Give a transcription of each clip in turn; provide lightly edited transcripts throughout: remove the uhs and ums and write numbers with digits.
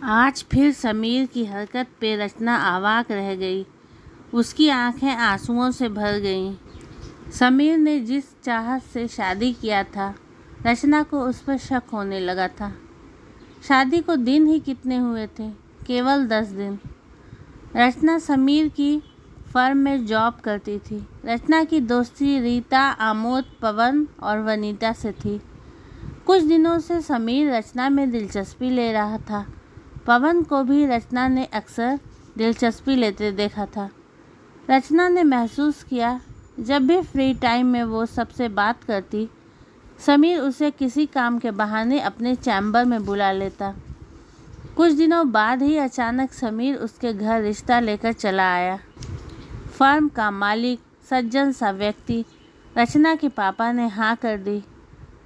आज फिर समीर की हरकत पे रचना अवाक रह गई। उसकी आंखें आंसुओं से भर गईं। समीर ने जिस चाहत से शादी किया था, रचना को उस पर शक होने लगा था। शादी को दिन ही कितने हुए थे? केवल 10 दिन। रचना समीर की फर्म में जॉब करती थी। रचना की दोस्ती रीता, आमोद, पवन और वनीता से थी। कुछ दिनों से समीर रचना में दिलचस्पी ले रहा था। पवन को भी रचना ने अक्सर दिलचस्पी लेते देखा था। रचना ने महसूस किया, जब भी फ्री टाइम में वो सबसे बात करती, समीर उसे किसी काम के बहाने अपने चैम्बर में बुला लेता। कुछ दिनों बाद ही अचानक समीर उसके घर रिश्ता लेकर चला आया। फर्म का मालिक, सज्जन सा व्यक्ति। रचना के पापा ने हाँ कर दी।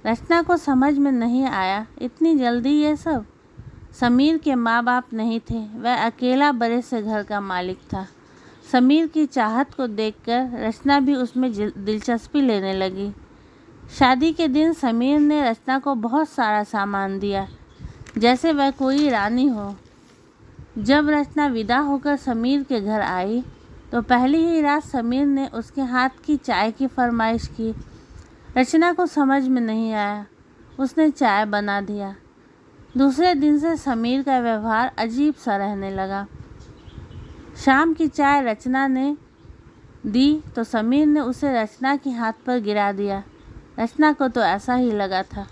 रचना को समझ में नहीं आया, इतनी जल्दी ये सब। समीर के माँ बाप नहीं थे, वह अकेला बड़े से घर का मालिक था। समीर की चाहत को देखकर रचना भी उसमें दिलचस्पी लेने लगी। शादी के दिन समीर ने रचना को बहुत सारा सामान दिया, जैसे वह कोई रानी हो। जब रचना विदा होकर समीर के घर आई, तो पहली ही रात समीर ने उसके हाथ की चाय की फरमाइश की। रचना को समझ में नहीं आया, उसने चाय बना दिया। दूसरे दिन से समीर का व्यवहार अजीब सा रहने लगा। शाम की चाय रचना ने दी तो समीर ने उसे रचना के हाथ पर गिरा दिया। रचना को तो ऐसा ही लगा था।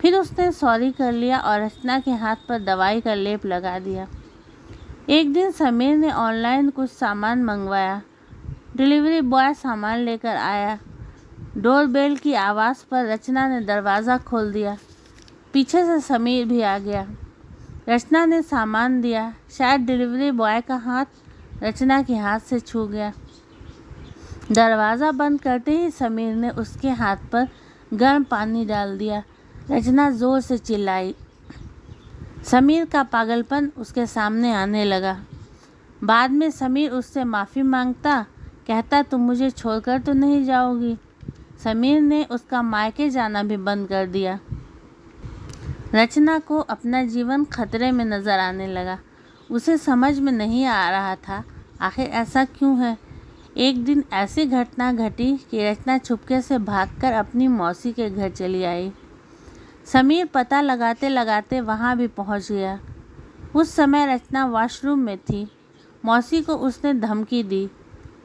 फिर उसने सॉरी कर लिया और रचना के हाथ पर दवाई का लेप लगा दिया। एक दिन समीर ने ऑनलाइन कुछ सामान मंगवाया। डिलीवरी बॉय सामान लेकर आया। डोरबेल की आवाज़ पर रचना ने दरवाज़ा खोल दिया। पीछे से समीर भी आ गया। रचना ने सामान दिया। शायद डिलीवरी बॉय का हाथ रचना के हाथ से छू गया। दरवाज़ा बंद करते ही समीर ने उसके हाथ पर गर्म पानी डाल दिया। रचना ज़ोर से चिल्लाई। समीर का पागलपन उसके सामने आने लगा। बाद में समीर उससे माफ़ी मांगता, कहता तुम मुझे छोड़कर तो नहीं जाओगी। समीर ने उसका मायके जाना भी बंद कर दिया। रचना को अपना जीवन खतरे में नज़र आने लगा। उसे समझ में नहीं आ रहा था, आखिर ऐसा क्यों है। एक दिन ऐसी घटना घटी कि रचना चुपके से भागकर अपनी मौसी के घर चली आई। समीर पता लगाते लगाते वहाँ भी पहुँच गया। उस समय रचना वॉशरूम में थी। मौसी को उसने धमकी दी।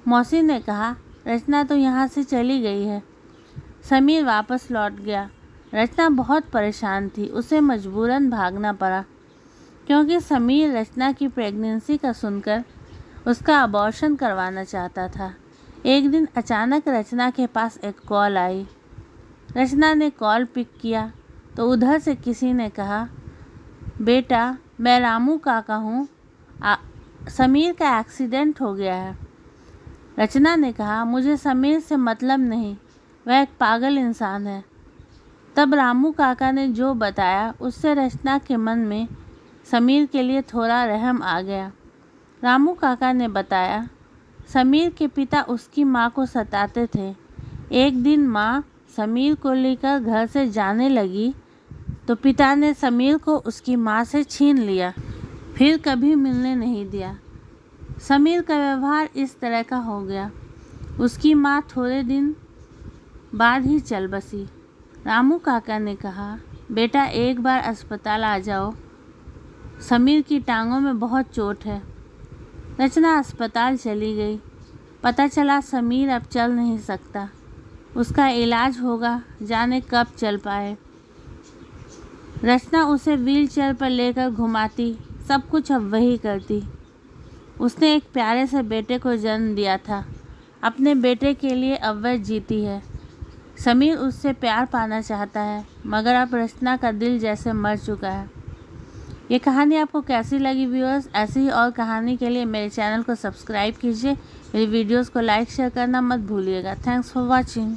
मौसी ने कहा, रचना तो यहाँ से चली गई है। समीर वापस लौट गया। रचना बहुत परेशान थी। उसे मजबूरन भागना पड़ा, क्योंकि समीर रचना की प्रेगनेंसी का सुनकर उसका अबॉर्शन करवाना चाहता था। एक दिन अचानक रचना के पास एक कॉल आई। रचना ने कॉल पिक किया तो उधर से किसी ने कहा, बेटा मैं रामू काका हूँ, समीर का एक्सीडेंट हो गया है। रचना ने कहा, मुझे समीर से मतलब नहीं, वह एक पागल इंसान है। तब रामू काका ने जो बताया, उससे रचना के मन में समीर के लिए थोड़ा रहम आ गया। रामू काका ने बताया, समीर के पिता उसकी माँ को सताते थे। एक दिन माँ समीर को लेकर घर से जाने लगी तो पिता ने समीर को उसकी माँ से छीन लिया, फिर कभी मिलने नहीं दिया। समीर का व्यवहार इस तरह का हो गया। उसकी माँ थोड़े दिन बाद ही चल बसी। रामू काका ने कहा, बेटा एक बार अस्पताल आ जाओ, समीर की टांगों में बहुत चोट है। रचना अस्पताल चली गई। पता चला समीर अब चल नहीं सकता। उसका इलाज होगा, जाने कब चल पाए। रचना उसे व्हीलचेयर पर लेकर घुमाती, सब कुछ अब वही करती। उसने एक प्यारे से बेटे को जन्म दिया था। अपने बेटे के लिए अब वह जीती है। समीर उससे प्यार पाना चाहता है, मगर अब रचना का दिल जैसे मर चुका है। ये कहानी आपको कैसी लगी व्यूअर्स? ऐसी ही और कहानी के लिए मेरे चैनल को सब्सक्राइब कीजिए। मेरी वीडियोस को लाइक शेयर करना मत भूलिएगा। Thanks for watching.